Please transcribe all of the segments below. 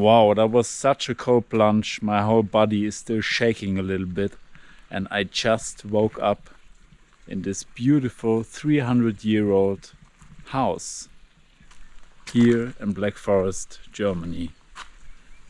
Wow, that was such a cold plunge. My whole body is still shaking a little bit. And I just woke up in this beautiful 300-year-old house here in Black Forest, Germany.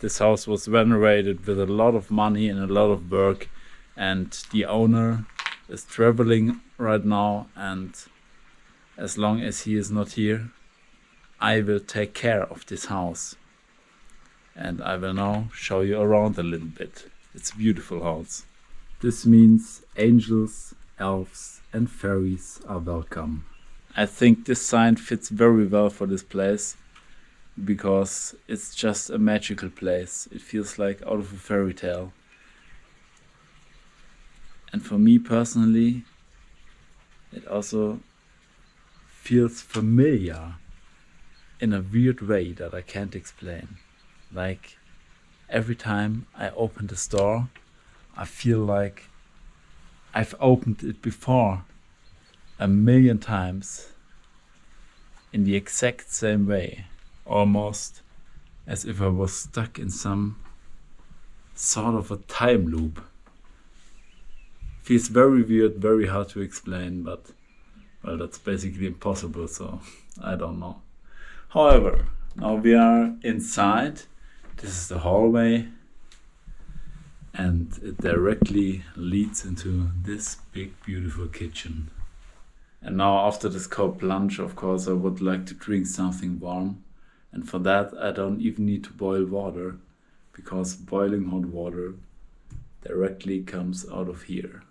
This house was renovated with a lot of money and a lot of work, and the owner is traveling right now, and as long as he is not here, I will take care of this house. And I will now show you around a little bit. It's a beautiful house. This means angels, elves and fairies are welcome. I think this sign fits very well for this place because it's just a magical place. It feels like out of a fairy tale. And for me personally, it also feels familiar in a weird way that I can't explain. Like every time I open the store, I feel like I've opened it before 1,000,000 times in the exact same way, almost as if I was stuck in some sort of a time loop. Feels very weird, very hard to explain, but well, that's basically impossible, so I don't know. However, now we are inside. This is the hallway, and it directly leads into this big, beautiful kitchen. And now after this cold plunge, of course, I would like to drink something warm. And for that, I don't even need to boil water, because boiling hot water directly comes out of here.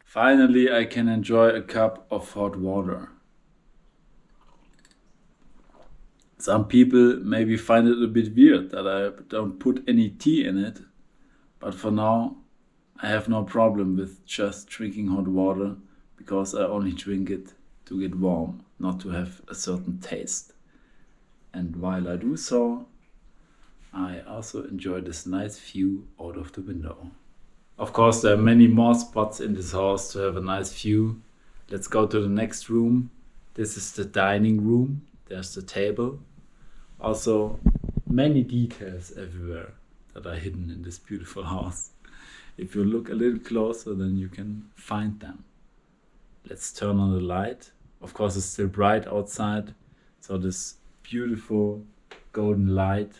Finally, I can enjoy a cup of hot water. Some people maybe find it a bit weird that I don't put any tea in it, but for now I have no problem with just drinking hot water because I only drink it to get warm, not to have a certain taste. And while I do so, I also enjoy this nice view out of the window. Of course, there are many more spots in this house to have a nice view. Let's go to the next room. This is the dining room. There's the table. Also, many details everywhere that are hidden in this beautiful house. If you look a little closer, then you can find them. Let's turn on the light. Of course, it's still bright outside, so this beautiful golden light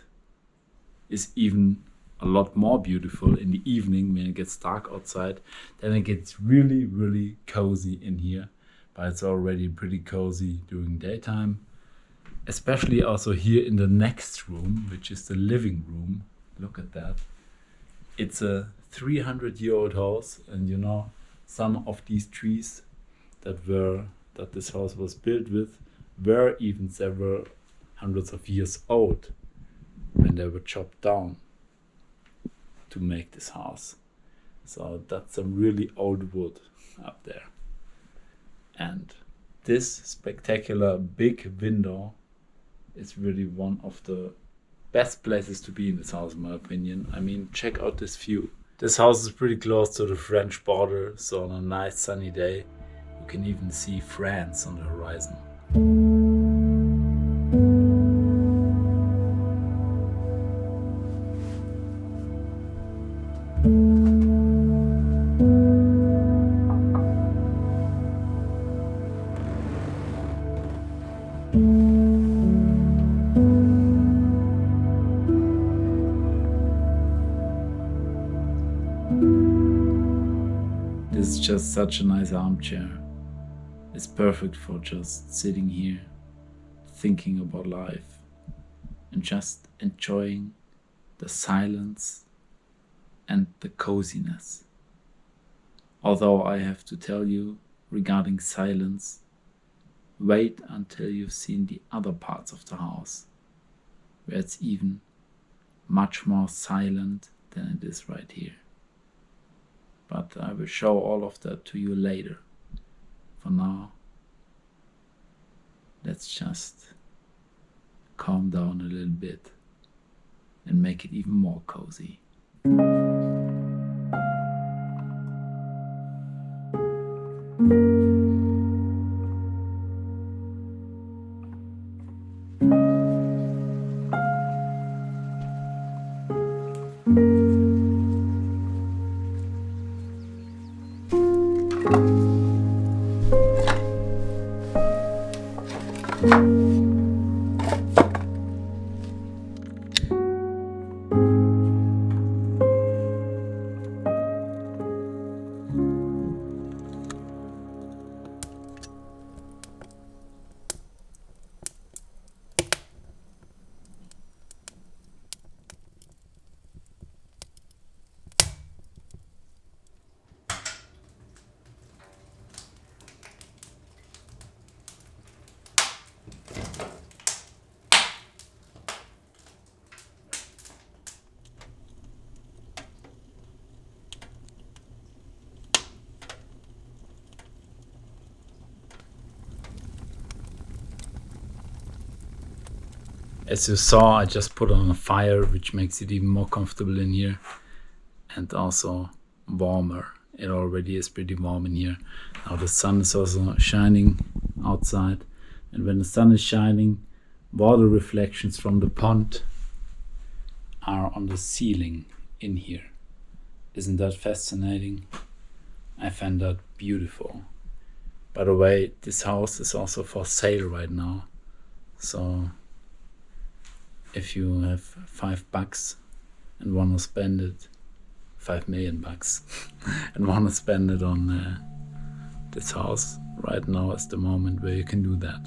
is even a lot more beautiful in the evening when it gets dark outside. Then it gets really, really cozy in here, but it's already pretty cozy during daytime. Especially also here in the next room, which is the living room. Look at that. It's a 300-year-old house, and you know, some of these trees that this house was built with were even several hundreds of years old when they were chopped down to make this house. So that's some really old wood up there. And this spectacular big window is really one of the best places to be in this house, in my opinion. I mean, check out this view. This house is pretty close to the French border, so on a nice sunny day, you can even see France on the horizon. This is just such a nice armchair. It's perfect for just sitting here, thinking about life, and just enjoying the silence and the coziness. Although I have to tell you, regarding silence, wait until you've seen the other parts of the house, where it's even much more silent than it is right here. But I will show all of that to you later. For now, let's just calm down a little bit and make it even more cozy. As you saw, I just put on a fire, which makes it even more comfortable in here and also warmer. It already is pretty warm in here. Now the sun is also shining outside, and when the sun is shining, water reflections from the pond are on the ceiling in here. Isn't that fascinating? I find that beautiful. By the way, this house is also for sale right now. So if you have $5 and want to spend it, $5 million and want to spend it on this house, right now is the moment where you can do that.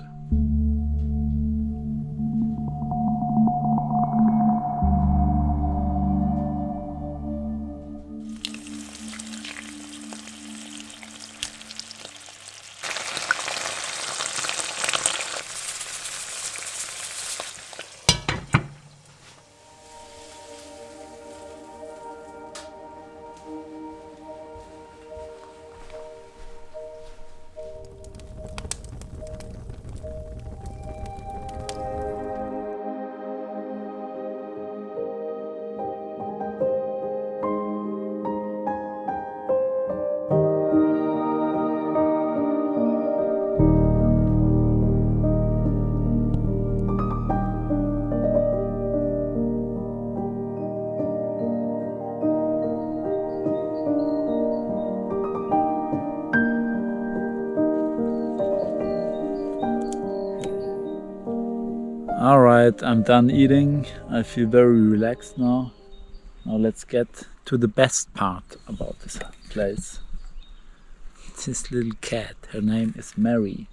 Alright, I'm done eating. I feel very relaxed now. Now let's get to the best part about this place. This little cat, her name is Mary.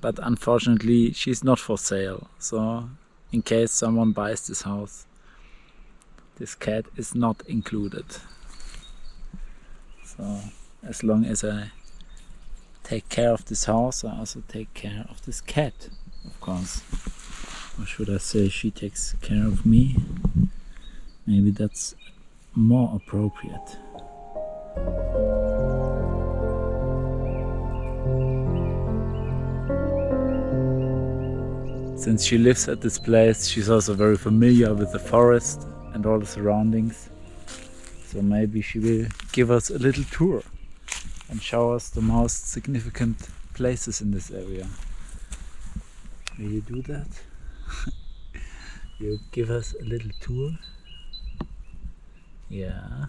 But unfortunately she's not for sale. So in case someone buys this house, this cat is not included. So as long as I take care of this house, I also take care of this cat, of course. Or should I say she takes care of me? Maybe that's more appropriate. Since she lives at this place, she's also very familiar with the forest and all the surroundings. So maybe she will give us a little tour and show us the most significant places in this area. Will you do that? You give us a little tour? Yeah.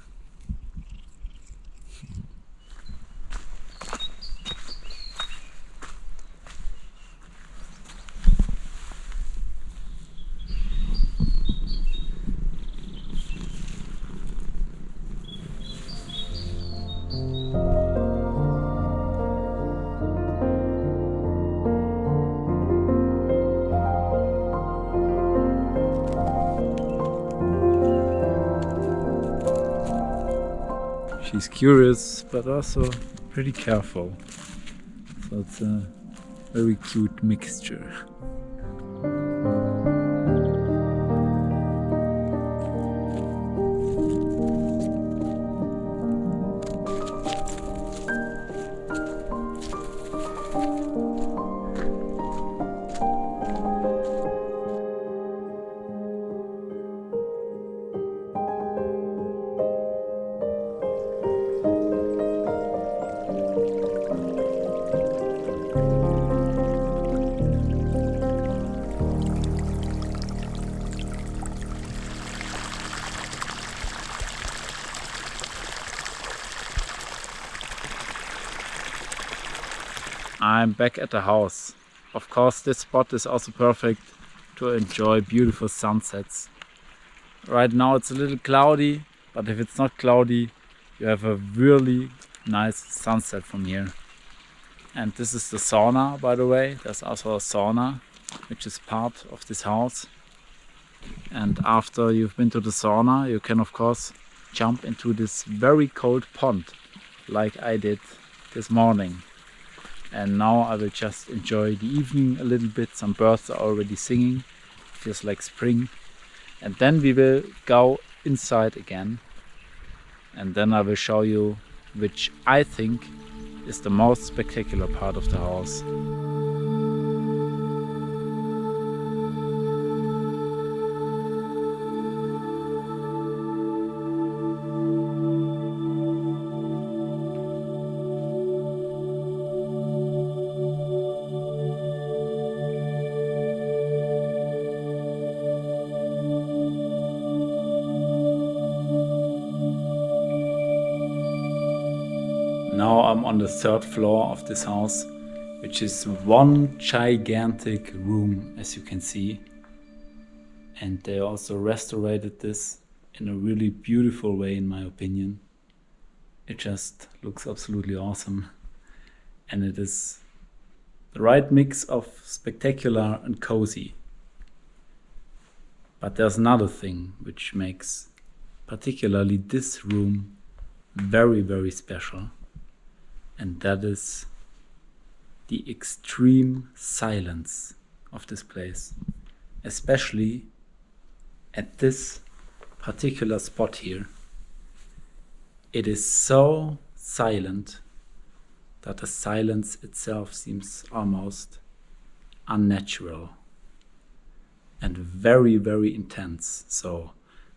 She's curious, but also pretty careful. So it's a very cute mixture. I'm back at the house. Of course, this spot is also perfect to enjoy beautiful sunsets. Right now it's a little cloudy, but if it's not cloudy, you have a really nice sunset from here. And this is the sauna, by the way. There's also a sauna, which is part of this house. And after you've been to the sauna, you can of course jump into this very cold pond, like I did this morning. And now I will just enjoy the evening a little bit. Some birds are already singing. Feels like spring. And then we will go inside again. And then I will show you which I think is the most spectacular part of the house. Now I'm on the 3rd floor of this house, which is one gigantic room, as you can see. And they also restored this in a really beautiful way, in my opinion. It just looks absolutely awesome. And it is the right mix of spectacular and cozy. But there's another thing which makes particularly this room very, very special. And that is the extreme silence of this place. Especially at this particular spot here. It is so silent that the silence itself seems almost unnatural and very, very intense. So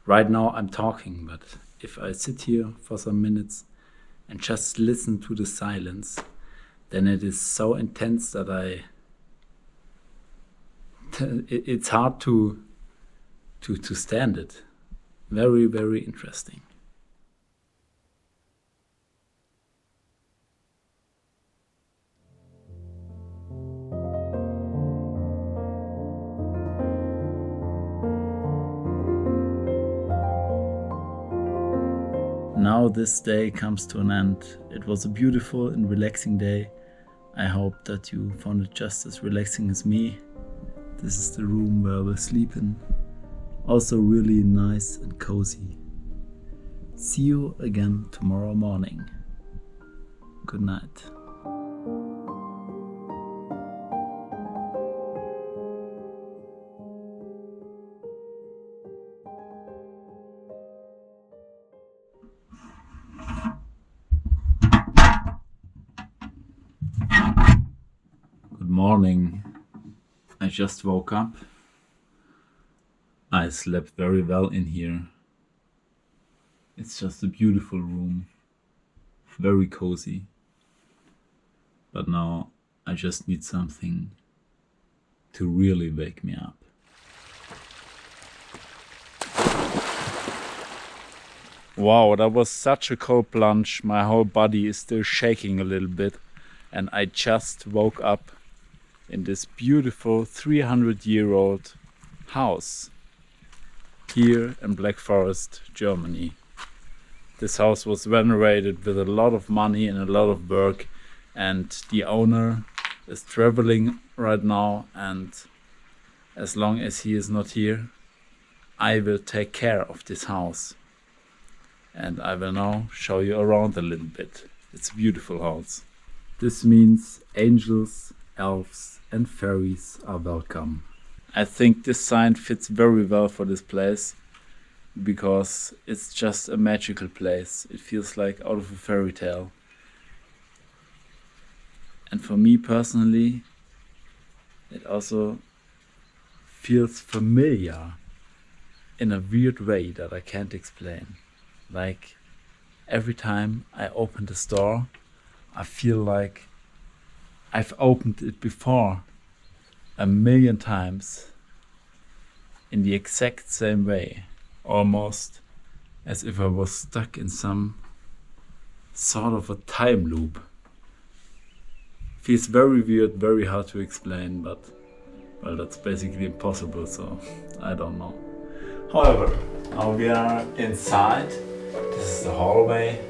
right now I'm talking, but if I sit here for some minutes and just listen to the silence, then it is so intense that it's hard to stand it. Very, very interesting. Now this day comes to an end. It was a beautiful and relaxing day. I hope that you found it just as relaxing as me. This is the room where I will sleep in. Also really nice and cozy. See you again tomorrow morning. Good night. Good morning. I just woke up. I slept very well in here. It's just a beautiful room. Very cozy. But now I just need something to really wake me up. Wow, that was such a cold plunge. My whole body is still shaking a little bit. And I just woke up in this beautiful 300-year-old house here in Black Forest, Germany. This house was renovated with a lot of money and a lot of work, and the owner is traveling right now, and as long as he is not here, I will take care of this house. And I will now show you around a little bit. It's a beautiful house. This means angels, elves and fairies are welcome. I think this sign fits very well for this place because it's just a magical place. It feels like out of a fairy tale. And for me personally, it also feels familiar in a weird way that I can't explain. Like every time I open this door, I feel like I've opened it before 1,000,000 times in the exact same way, almost as if I was stuck in some sort of a time loop. Feels very weird, very hard to explain, but well, that's basically impossible, so I don't know. However, now we are inside. This is the hallway.